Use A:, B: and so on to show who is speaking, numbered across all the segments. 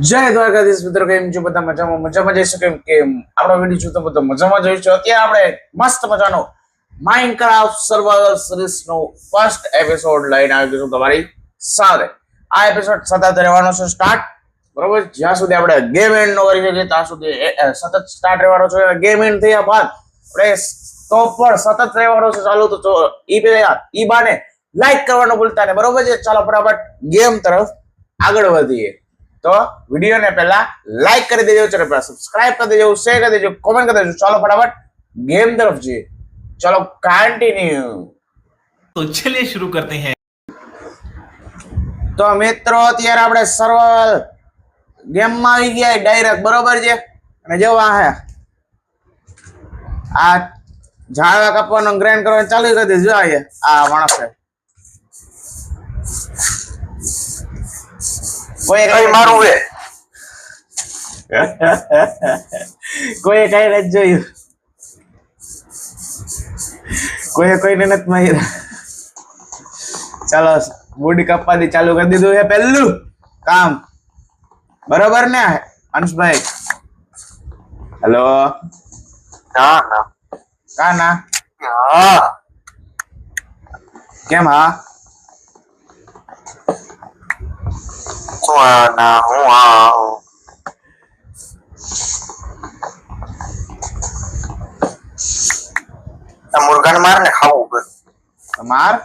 A: જય દ્વારકાધીશ મિત્રો, કેમ છો બધા? મજામાં જઈશું કે આપણો વિડીયો જોતો બધા મજામાં જોઈશું. અત્યારે આપણે મસ્ત મજાનો માઇનક્રાફ્ટ સર્વાઈવલ સિરીઝ નો ફર્સ્ટ એપિસોડ લઈને આવી ગયો છું તમારી સાથે. આ એપિસોડ સતત રહેવાનો છે સ્ટાર્ટ, બરોબર? જ્યાં સુધી આપણે ગેમ એન્ડ નો કરી શકીએ ત્યાં સુધી સતત સ્ટાર્ટ રહેવાનો છે. ગેમ એન્ડ થયા બાદ આપણે તો પણ સતત રહેવાનો છે ચાલુ. તો ઈ બાને લાઈક કરવાનું ભૂલતા નહીં, બરોબર છે? ચાલો ફટાફટ ગેમ તરફ આગળ વધીએ. તો વિડીયોને પહેલા લાઈક કરી દેજો, ચેનલ પર સબસ્ક્રાઇબ કરી દેજો, શેર કરી દેજો, કોમેન્ટ કરી દેજો. ચાલો ફટાફટ ગેમ તરફ જઈએ. ચલો કન્ટિન્યુ.
B: तो चलिए शुरू करते हैं.
A: તો મિત્રો અત્યારે આપણે સર્વાઈવલ ગેમમાં આવી ગયા ડાયરેક્ટ, બરોબર છે? અને જો આ ઝાડવા કાપવાનો ગ્રાઇન્ડ કરવાનું ચાલુ કરી દેજો. આ માણસે કોઈ
C: મારું હે
A: કોઈ કઈ નથી જોયું, કોઈને નથી માર્યા. ચાલો બુડી કાપવાથી ચાલુ કરી દીધું છે પહેલું કામ, બરોબર ને અંશભાઈ? હેલો.
C: ના ના
A: કા ના?
C: હા
A: કેમ હા?
C: શું ના હું આ મુર્ગાને માર ને ખાવું
A: માર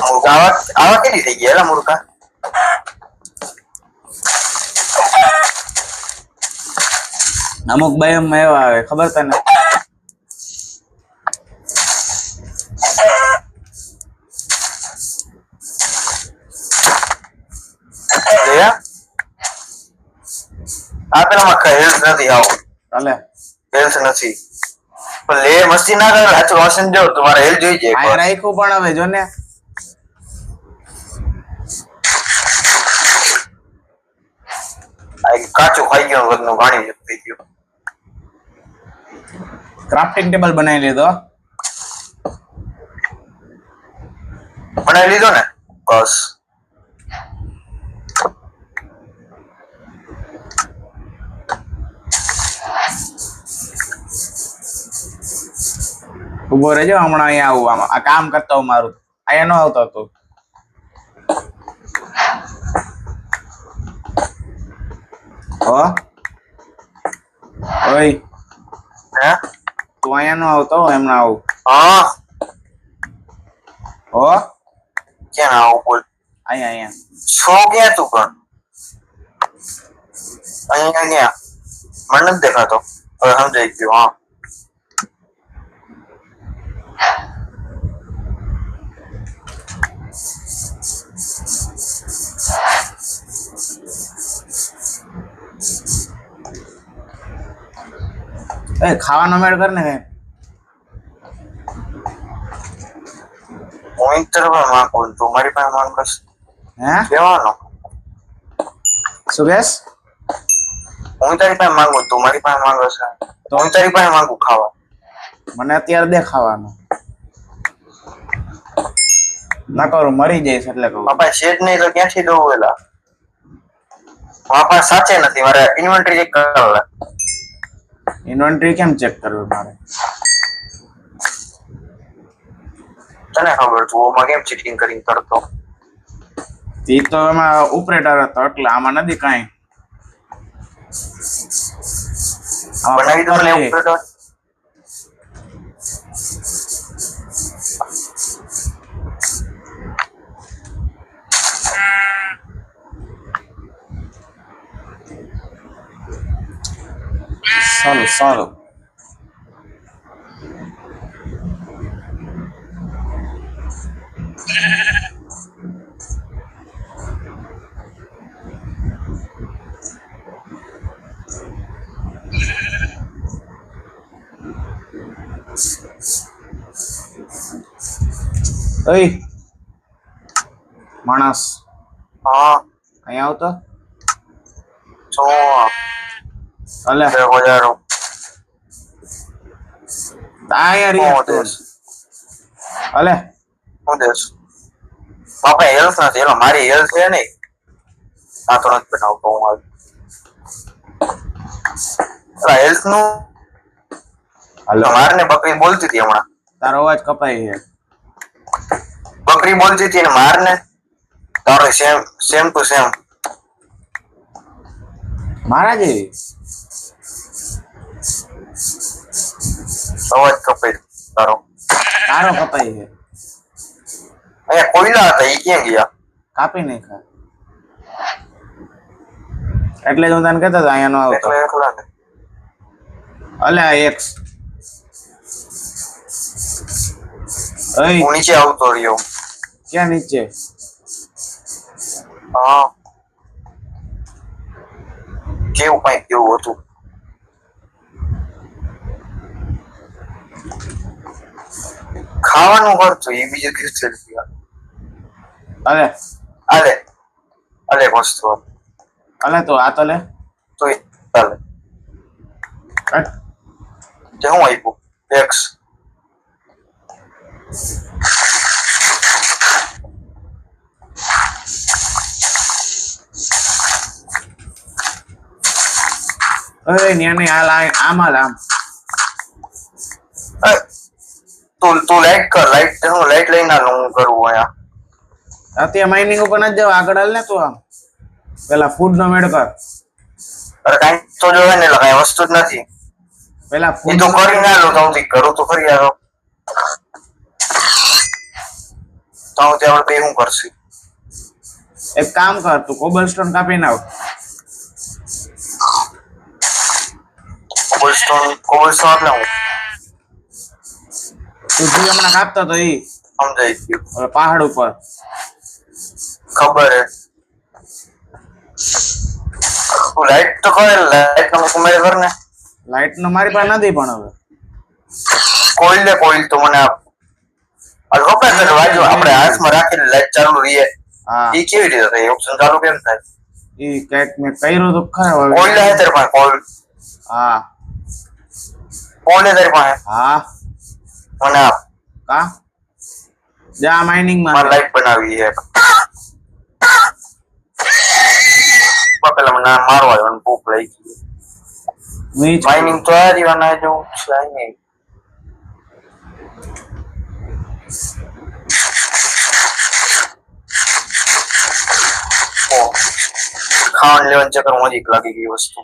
C: મુર્ગા આવા કેટલી થઈ ગયા મુર્ગા?
A: અમુક બાયમમાં એવા આવે, ખબર તને?
C: આ પેલામાં હેલ્થ નથી, આવો
A: ચાલે
C: હેલ્થ નથી પણ લે મસ્તી ના કરે. સાચું રોશન જો તમારે હેલ્થ જોઈ જાય.
A: આ રાખ્યું પણ હવે જો ને
C: કાચું ખાઈ ગયો વગરનું પાણી થઈ ગયું.
A: ક્રાફ્ટિંગ ટેબલ બનાવી લીધો.
C: બનાવી લીધો ને બસ.
A: ઉભો રહેજો, હમણાં અહીંયા આવું. આ કામ કરતો હું મારું. અહીંયા ન આવતો હતો. ઓય
C: હે
A: તું અહીંયા ન આવતો, એમના આવું.
C: હા
A: હો
C: ક્યાં ના આવું બોલ?
A: અહીંયા
C: છો ક્યાં તું પણ? અહીંયા ક્યાં? મને નથી દેખાતો. હવે સમજાઈ ગયું. હા
A: એ ખાવાનો મેળ કર ને કઈ.
C: હું એક તરફ માંગુ તું મારી પાસે માંગસ
A: હે
C: કેવાનો?
A: શું કેસ?
C: હું તારી પાસે માંગુ તું મારી પાસે માંગસ. તો હું તારી પાસે માંગુ ખાવા.
A: મને અત્યારે દે ખાવાનું. ના કરું, મરી જઈશ એટલે કહું.
C: બાપા શેડ નહીં તો ક્યાંથી દઉં? પેલા બાપા સાચે નથી, મારે ઇન્વેન્ટરી ચેક કરવા.
A: ઇન્વેન્ટરી કેમ ચેક કરવી મારે?
C: તને ખબર તું ઓમાં કેમ ચીટિંગ કરીને કરતો?
A: ઈ તો એમાં ઓપરેટર હતો એટલે આમાં નથી કાંઈ.
C: બનાવી દો ને ઓપરેટર.
A: સારું. ઓય માણસ,
C: હા
A: અહીંયા આવતો.
C: શું
A: અલે
C: બજારો
A: અલે
C: હું દેશ બાપા હેલ્થ નથી, એનો મારી હેલ્થ છે નહીં. આ તો નથી બનાવતો હું હાલ. હેલ્થ નું
A: હાલો
C: માર ને બકરી બોલતી હતી હમણાં.
A: તારો અવાજ કપાય છે.
C: બકરી બોલતી હતી ને માર ને તારે સેમ ટુ સેમ
A: મારા જેવી
C: અવાજ કપાય તારો.
A: તારો કપાય છે.
C: અહીંયા કોયલા હતા એ ક્યાં ગયા?
A: કાપી નાખ્યા. એટલે જ હું તને કહેતો હતો અહીંયા નો આવતો.
C: એકલા એકલા ને
A: અલ્યા એક
C: હું નીચે આવતો રહ્યો.
A: ક્યાં નીચે?
C: હા કેવું કઈ કેવું હતું. ખાવાનું કરતું એ બીજું કયું છે?
A: અલે
C: અલે અલે એક વસ્તુ
A: અલે તો આ તો લે.
C: તો ચાલે
A: કટ.
C: તે હું આપ્યું એક્સ.
A: અરે ન્યાને હાલ આમ હાલ આમ.
C: તું લાઈટ કર. લાઈટ હું લાઈટ લઈને હું કરું અહીંયા.
A: અત્યારે માઇનિંગ ઉપર નથી જવા, આગળ હાલ ને તું આમ. પેલા ફૂડ નો મેળ કર.
C: અરે કઈ તો જોવે ને એટલે કઈ વસ્તુ જ નથી.
A: પેલા
C: એ
A: ફૂડ
C: તો કરી ના લો તો હું કરું તો ખરી આવ્યો તો હું ત્યાં બે શું કરશે?
A: એક કામ કર, તું કોબલસ્ટોન કાપી નાખ.
C: કોબલસ્ટોન એટલે હું
A: તું જે હમણાં કાપતો તો ઈ
C: સમજાઈ ગયું.
A: ઓલા પહાડ ઉપર.
C: ખબર હે. તું લાઈટ તો કરે. લાઈટ નો કુમેર કર ને.
A: લાઈટ નો મારી પાસે નથી પણ હવે.
C: કોઈલ તો મને આપ. આ ખબર છે વાજો આપણે હાથમાં રાખીને લાઈટ ચાલુ રહીએ.
A: હા
C: એ કેવી રીતે થાય? ઓપ્શન ચાલુ કેમ થાય?
A: ઈ કઈક મેં કર્યું તો ખરા હવે.
C: કોઈલ હે તારી પાસે? કોઈલ
A: હા
C: કોઈલ હે તારી પાસે?
A: હા
C: મને આપ.
A: કા જા માઇનિંગ
C: મારે
A: માં.
C: લાઈટ બનાવી છે. પેલા મને મારવા આવ્યો ને ભૂખ લાગી ગઈ. માઇનિંગ તો આ દીવાના જેવું છે નહીં. ખાવાનું લેવાનું ચક્કર માં હજી લાગી ગઈ વસ્તુ.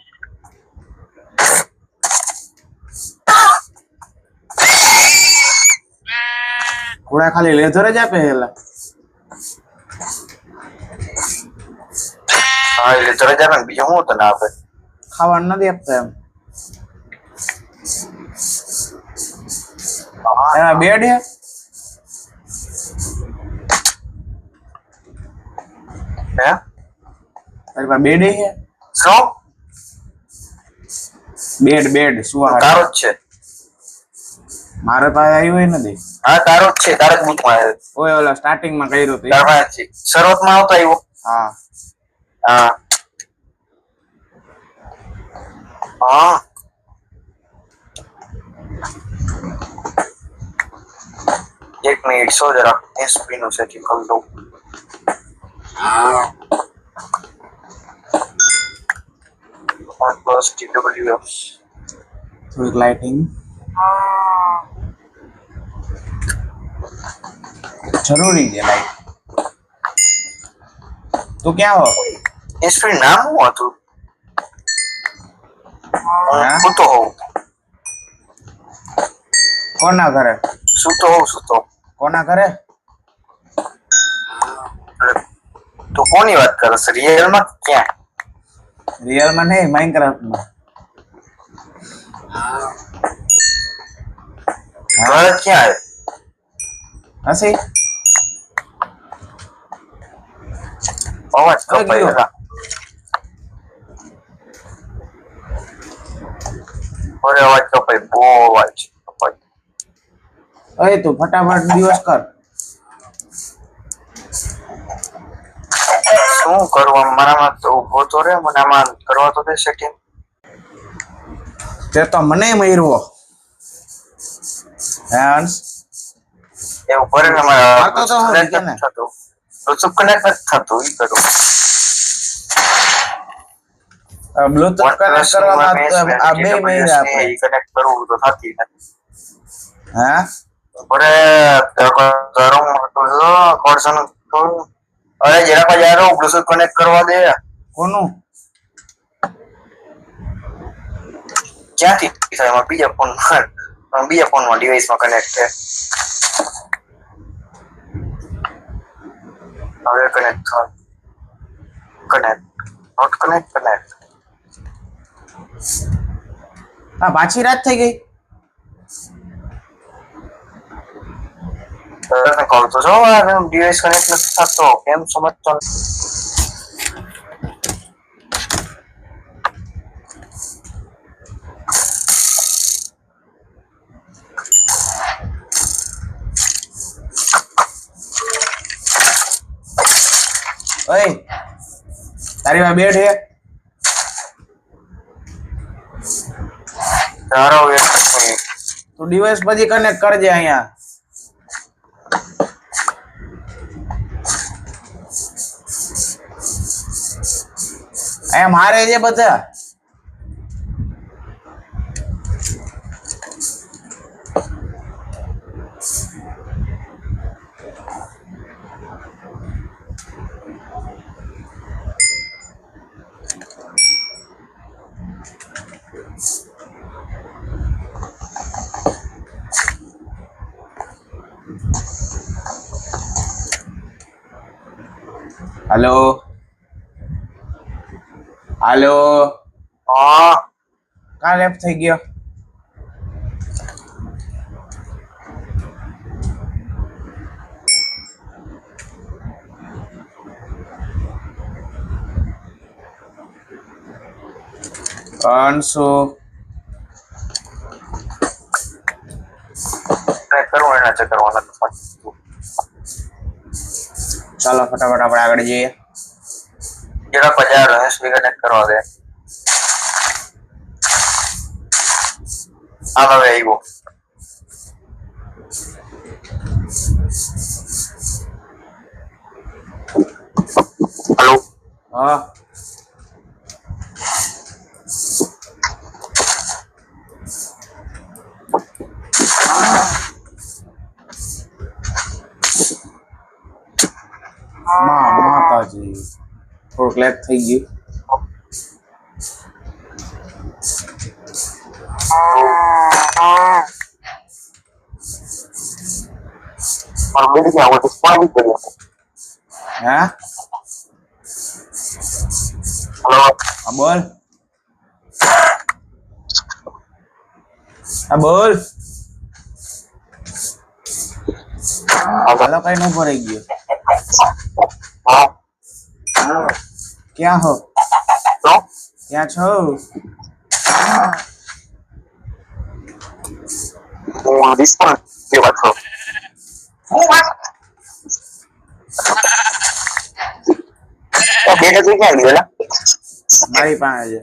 A: ઘોડા ખાલી લેધર જ આપે હેલા.
C: હા એટલે તરત આપે ને બીજું શું તને આપે?
A: ખાવાનું નથી આપતા એમ. એના બેડ હે.
C: હે
A: તારી પાસે બેડ હે?
C: શું?
A: બેડ સુવા
C: તારો જ છે.
A: મારે પાસે આવ્યું હોય નથી.
C: હા તારો જ છે. તારો જ બુકમાં આવ્યો.
A: ઓય ઓલા સ્ટાર્ટિંગ માં કર્યું હતું.
C: તારા પાસે છે. શરૂઆતમાં આવતો આવ્યો.
A: હા
C: હા હા એક મિનિટ સો જરા એસપી નું સેટિંગ કરી દઉં. પ્લસ TWF
A: થોડીક લાઇટિંગ જરૂરી છે. લાઈટ તું ક્યાં હો?
C: એસપી નામ શું હતું?
A: હા?
C: સૂતો હોઉં.
A: કોના ઘરે?
C: સૂતો
A: કોના ઘરે?
C: તું કોની વાત કરે છે? રિયલમાં ક્યાં?
A: રિયલ માં નહીં, માઇનક્રાફ્ટ માં.
C: ઘરે ક્યાં
A: હસી
C: અવાજ કપાઈ રહ્યા. અરે અવાજ કપાઈ. બહુ અવાજ કપાઈ.
A: અરે તું ફટાફટ દિવસ કર.
C: શું કરવા? મારામાં તો ઉભો તો રે. મને આમાં કરવા તો દે સેટિંગ.
A: તે તો મને મર્યો. હેન્સ
C: એવું કરે ને
A: આ તો હું
C: મારા
A: કે ને.
C: થતું બ્લુટૂથ કનેક્ટ નથી થતું. ઈ કરું
A: બ્લૂટૂથ કનેક્ટ કરવામાં તો આ બે મહિના આપણે
C: કનેક્ટ કરવું તો થતી નથી.
A: હા
C: અરે તારું કોર્સન અરે જરા કો યાર બ્લૂટૂથ કનેક્ટ કરવા દે.
A: કોનું
C: ક્યાંથી થાય એમાં બીજા ફોનમાં ડિવાઇસમાં કનેક્ટ છે. હવે કનેક્ટ થાય. Connect not connect.
A: હા પાછી રાત થઈ ગઈ.
C: તને કહું તો જો ડિવાઇસ કનેક્ટ નથી થતો કેમ સમજતો નથી.
A: ઓય તારી પાસે બેડ છે?
C: તારો વેટ કરી.
A: તું ડિવાઇસ પછી કનેક્ટ કરજે અહીંયા. અહીંયા મારે છે બધા. हेलो हेलो
C: હા
A: कहाँ लेफ्ट થઈ ગયો? અંશુ
C: કરવું એના ચક્કરમાં નથી.
A: ચાલો ફટાફટ આપણે આગળ જઈએ.
C: જરા 50 એસબી કનેક્ટ કરવા દે. હવે આવ્યો. હેલો
A: હા માતાજી થોડુંક લેટ થઈ ગયું.
C: મારું બેડ ક્યાં હોય તો પાણી કર્યો.
A: હા
C: હેલો
A: હા બોલ. હા બોલ. હાલો કઈ ઉભો રહી ગયો.
C: હા
A: ક્યાં હો?
C: તો
A: ક્યાં છો?
C: હું રિસ્પોન્સ કે વાત કરો. બેડ તો ક્યાં ગયેલા?
A: મારી પાસે છે.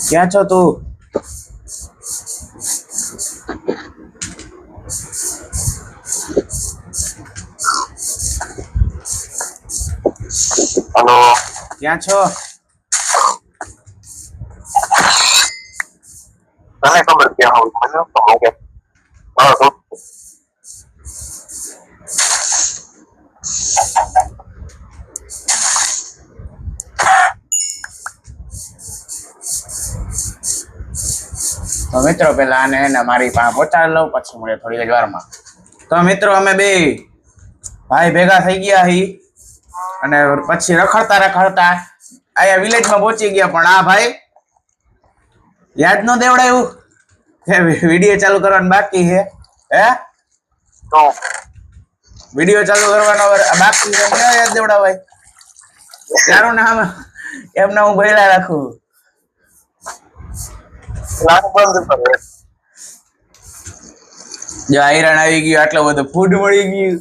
A: ક્યાં છો તું?
C: હેલો
A: ક્યાં છો?
C: તને ખબર ક્યાં હોય મને ખબર કે બસ
A: તો મિત્રો પેલા આને મારી પાસે પહોંચાડી લઉં પછી મળે થોડી જ વારમાં. તો મિત્રો અમે બે ભાઈ ભેગા થઈ ગયા હી અને પછી રખડતા અહીંયા વિલેજમાં પહોંચી ગયા. પણ આ ભાઈ યાદ ન દેવડાયું કે વિડીયો ચાલુ કરવાનું બાકી છે. હે
C: તો
A: વિડીયો ચાલુ કરવાનો બાકી છે. ક્યાં યાદ દેવડાવાય? તારું નામ એમને હું ભરેલા રાખું.
C: લાગ બંધ કરે.
A: જો આયરન આવી ગયું, આટલો બધો ફૂડ મળી ગયું.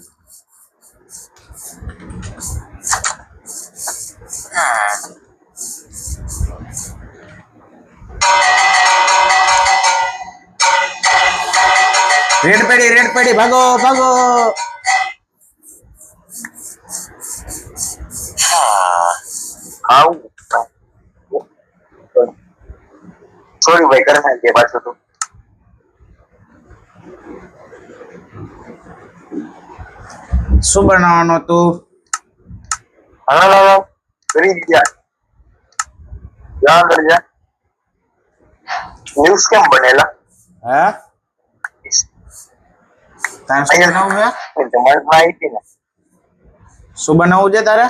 A: રેડ પેડી ભાગો ભાગો.
C: આવું સોરી ભાઈ કરે નાખીએ પાછું તું
A: શું બનાવવાનું તું?
C: હા કરી ગયા જા અંદર જા ન્યૂઝ કેમ બનેલા
A: હે તારે શું બનાવવું છે?
C: તમારી માહિતી ને
A: શું બનાવવું છે તારે?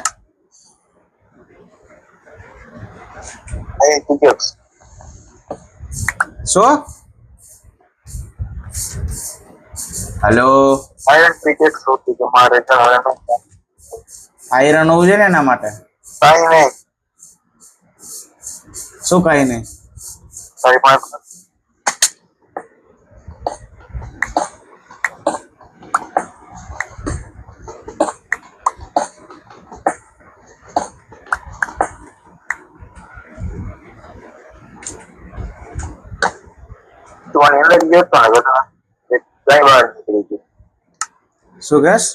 C: અહીં તું
A: શું? હેલો,
C: આયરન ક્રિકેટ શોધી કે મારે જવાનું
A: આયરન હોવું છે ને એના માટે.
C: કાંઈ નહીં
A: શું કઈ નહીં?
C: તારી પાસે તું આની અંદર ગયો તો ને બધા કઈ વાર નીકળી ગઈ
A: શું કહેશ?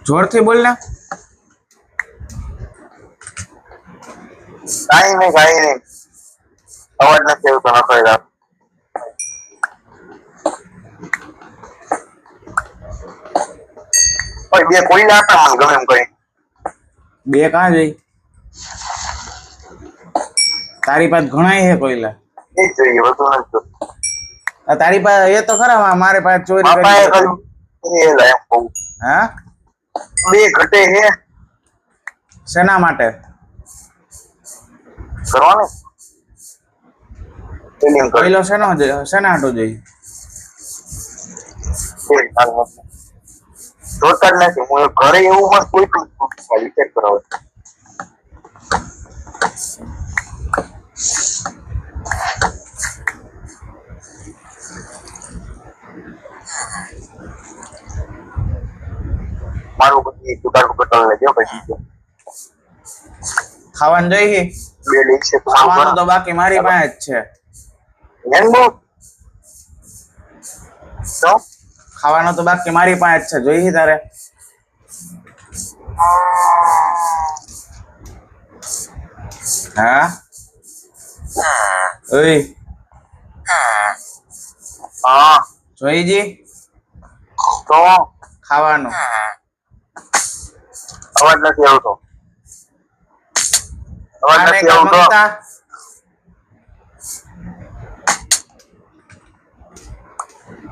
A: જોરથી બોલ ને.
C: કાંઈ નહીં અવાજ નથી આવતો નખાઈ રાખ બે કોઈ આપે મને ગમે એમ કરી
A: બે કાં જઈ? તારી પાસે ઘણા છે કોઈલા.
C: એ જ જોઈએ વધુ નથી
A: તારી પાસે એ તો ખરા, મારે પાસે ચોરી
C: બાપાએ
A: કરી.
C: કહ્યું એ લે એમ કહું
A: હા,
C: બે ઘટે હે
A: શેના માટે?
C: કરવાનું ફિલિંગ કરી
A: કોઈલો શેના હાટો જોઈ?
C: જોતા જ નથી હું ઘરે એવું મસ્ત કોઈ પણ વિચાર કરાવે મારું બધી દુકાન કટલ લેજો પછી
A: ખાવાનું જોઈએ?
C: બે લઈ છે
A: ખાવાનું તો બાકી મારી પાસે જ છે.
C: નેનબો તો
A: ખાવાનું તો બાકી મારી પાસે જ છે. જોઈએ તારે? હા ઓય
C: હા
A: જોઈ જી
C: તો
A: ખાવાનું.
C: અવાજ નથી આવતો અવાજ
A: આને
C: નથી
A: કાં
C: આવતો
A: મંગતા?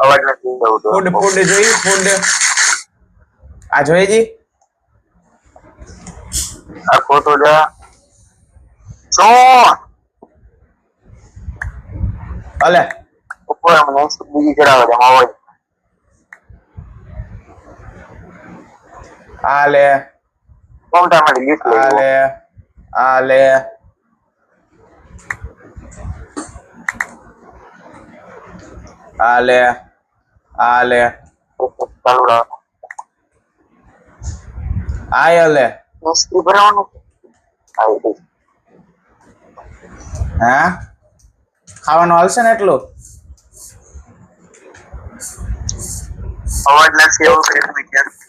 C: અવાજ નથી આવતો
A: ફૂડ ફૂડ જોઈ? ફૂડ આ જોઈ જી?
C: આ ફોટો જા શું
A: ભલે
C: ઉપર મને બીજી ચડાવે છે અવાજ
A: આ લે
C: કોણ તમારી લિસ્ટ
A: આ લે આ લે આ લે આ લે
C: ચાલુ રાખો
A: આય લે.
C: મિસ્ત્રી ભરવાનું આવી ગઈ
A: હા ખાવાનું હાલશે ને એટલું?
C: અવાજ નથી આવતો એટલે ક્યાં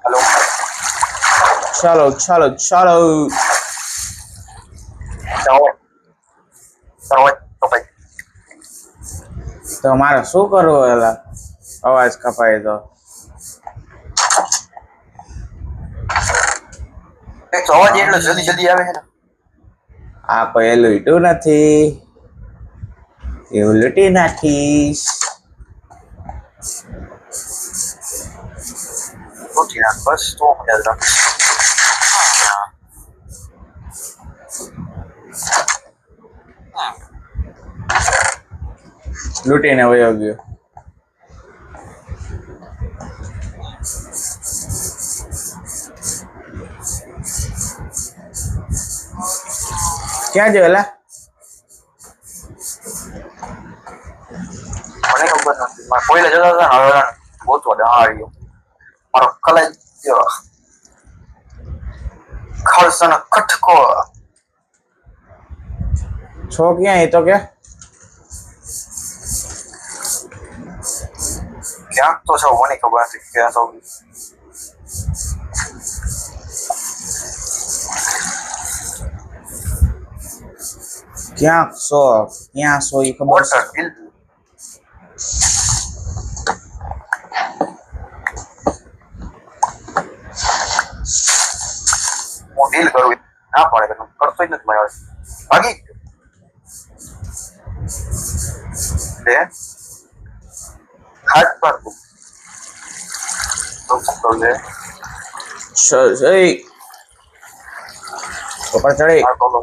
C: હેલો
A: ચાલો ચાલો ચાલો. તો મારે શું કરવું? એલા અવાજ કપાય તો
C: અવાજ એટલો જલ્દી જલ્દી આવે છે ને
A: આ કોઈ લૂંટ્યું નથી, એવું લૂંટી નાખીશ.
C: બસ તો યાદ રાખ
A: લૂંટીને વયો ગયો. ક્યાં જોયેલા?
C: મને ખબર નથી કોઈને જતા હતા ને હવે ગોતવા દે હા રહ્યો મારો કલેજો ખળસણ ખટકો
A: છો ક્યાં એ તો કે
C: ક્યાંક તો છો મને ખબર નથી ક્યાં છો
A: ક્યાં છો એ ખબર છે.
C: વોટર બિલ હું ડીલ કરું ના પડે કે કરતો જ નથી મારે ભાગી બે હાથ પર તો શું લે
A: એ ઉપર ચડી
C: આ કોલો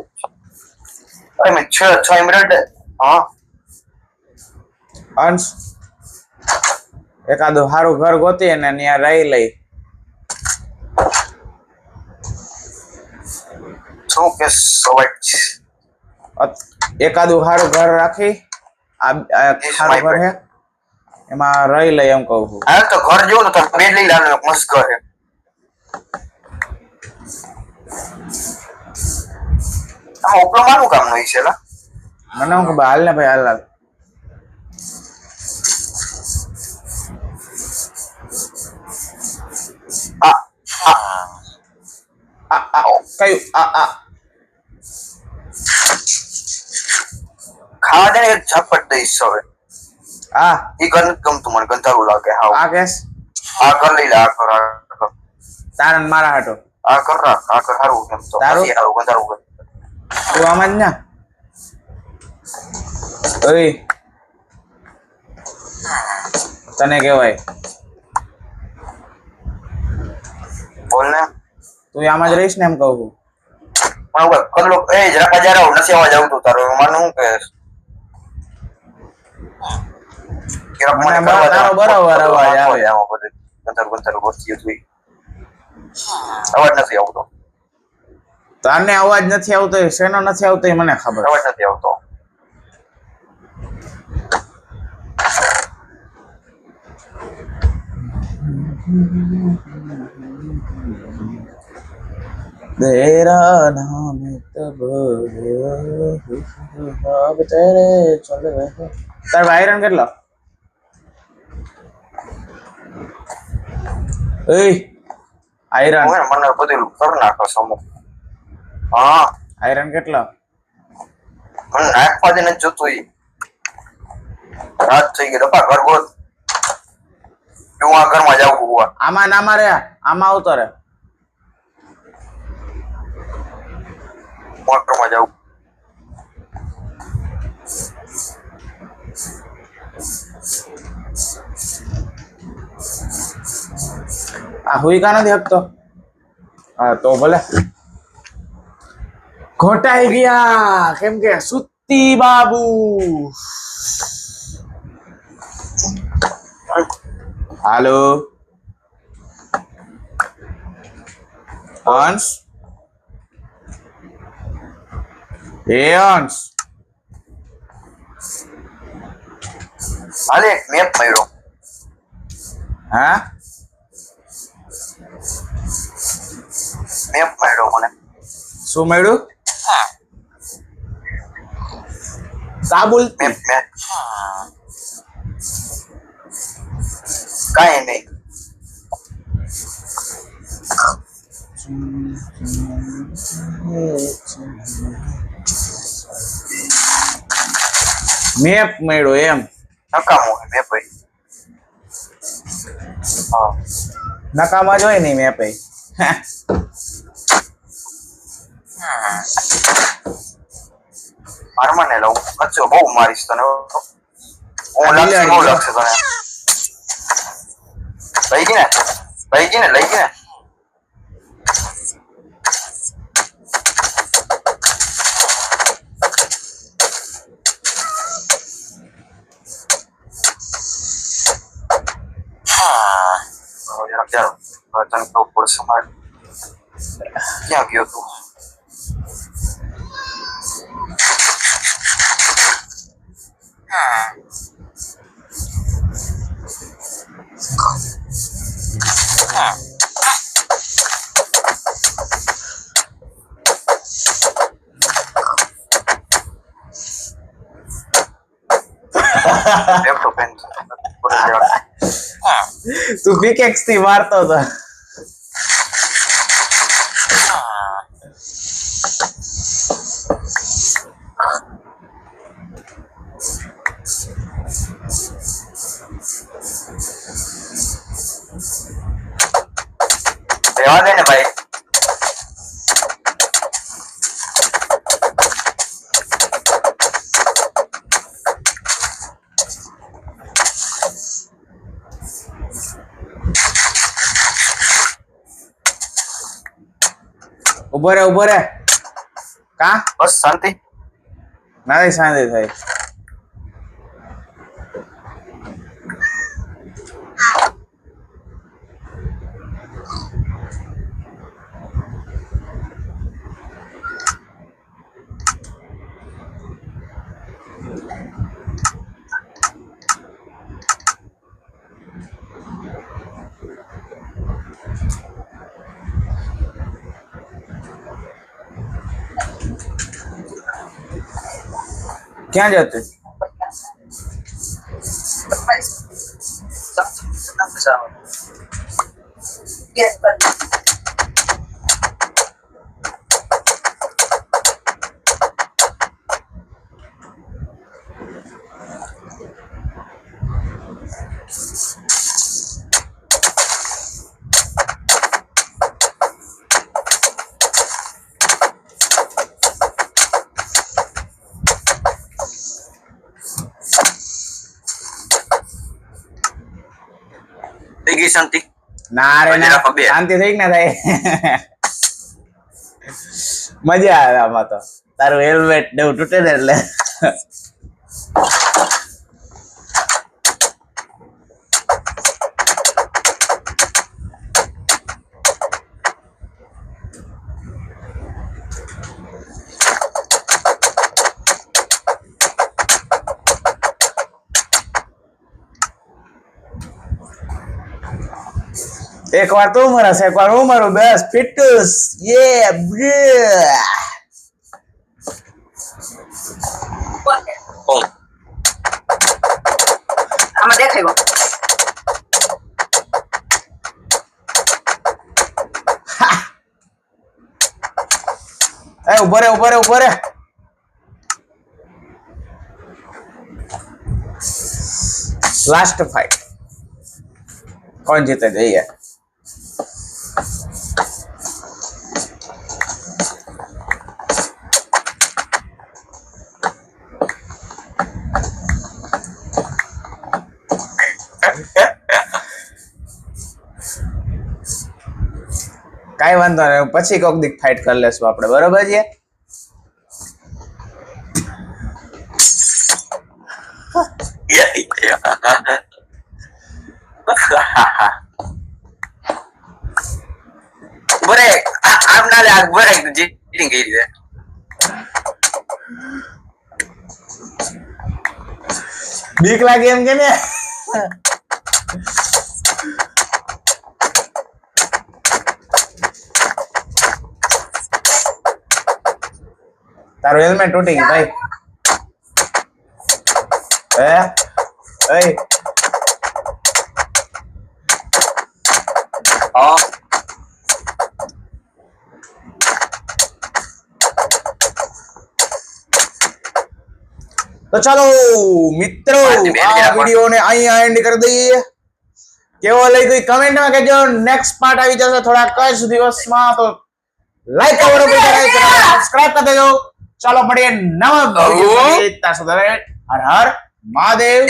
C: અરે મેં 6 મિનિટ હા
A: અંશ એકાદું સારું ઘર ગોતી અને ત્યાં રહી લઈ.
C: શું કે સવાજ
A: એકાદું સારું ઘર રાખી આ સારું ઘર હે એમાં રહી લઈ એમ કહું છું.
C: આ તો ઘર જેવું ને તો બેડ લઈ લાવવાનો મસ્ત ઘર છે આ ઉપલો મારું કામ નહીં છે લા
A: મને હું ખબર હાલ ને ભાઈ હાલ
C: આ
A: કયું આ
C: ખાવા દે ને એક ઝાપટ દઈશ હવે
A: આ
C: એ ઘર નથી ગમતું મને ગંધારું લાગે હા
A: આ કેસ
C: આ ઘર લઈ લે આ ઘર
A: તારન મારા હાટો
C: આ ઘર રાખ આ ઘર સારું કેમ તો
A: તારું?
C: પછી સારું ગંધારું ઘર
A: તું આમ જ ના ઓય તને કહેવાય
C: બોલ ને
A: તું આમ જ રહીશ ને એમ કહું છું.
C: પણ કદલો એ જરા બજાર આવું નથી આવવા જાવ તું તારું મને શું કહે
A: મને તારો બરાબર અવાજ આવે.
C: ગંધારું વસ્તી હતું અવાજ નથી આવતો
A: તને અવાજ નથી આવતો એ શેનો નથી આવતો એ મને ખબર.
C: અવાજ નથી આવતો
A: तेरा नाम तब अब तेरे चल रहे તાર આયરન કેટલો એય આયરન
C: હું મને બધું કર નાખો સમો હા
A: આયરન કેટલો
C: મને નાખવા દે નથી જોતું ઈ રાત થઈ ગઈ રપા ઘર ગોત હું આ ઘરમાં જાઉં હુવા
A: આમાં નામાં રે આમાં આવતો રે
C: મોટરમાં જાઉં
A: આ હુઈ કા નથી હકતો હા તો ભલે ઘોટાઈ ગયા કેમ કે સુતી બાબુ હાલો અંશ અંશ
C: હાલે એક મેપ મળ્યો
A: હા
C: મેપ મળ્યો મને
A: શું મળ્યું કાબુલ
C: મેપ મેપ કાંઈ નહીં
A: મેપ મળ્યો એમ
C: નકામું હે મેપ ભાઈ હા
A: નકામાં જ હોય નહીં મેપ
C: મારમાં ને લઉં અચ્છો બહુ મારીશ તને હું લાગશે બહુ લાગશે તને લઈ ગઈ ને ચાલો તને તો પડશે મારે ક્યાં ગયો તું લેફ્ટ ઓપન
A: તું પિકેક્સ થી મારતો હતો.
C: રહેવા દે ને ભાઈ.
A: ઉભો રે કા
C: બસ શાંતિ.
A: મારી શાંતિ થઈ. ક્યાં જતું?
C: થઈ ગઈ શાંતિ.
A: ના રે ના,
C: જરા બે.
A: શાંતિ થઈ કે ના થાય? મજા આવે આમાં તો. તારું હેલ્મેટ ને એવું તૂટે ને એટલે એક વાર તું મરસ, એક વાર હું મરું, બસ ફિટુસ. યે
D: આમાં દેખાયો
A: એ ઉભો રે. લાસ્ટ ફાઇટ કોણ જીતે જઈએ? કાઈ વાંધો નહીં, પછી કોક દીક ફાઇટ કરી લેશું આપણે, બરોબર છે?
C: બરે આમ ના લે આ બરે ચીટિંગ કરી દે.
A: બીક લાગે એમ કે ને? તારું હેલ્મેટ તૂટી ગયું ભાઈ.
C: હા
A: તો ચાલો મિત્રો, આ વિડીયોને અહીંયા એન્ડ કરી દઈએ. કેવો લાગ્યો કમેન્ટમાં કહેજો. નેક્સ્ટ પાર્ટ આવી જશે થોડાક જ દિવસમાં, તો લાઈક કરો, સબસ્ક્રાઇબ કરી દેજો. ચાલો મળીએ નવા વિડીયો. હર હર મહાદેવ.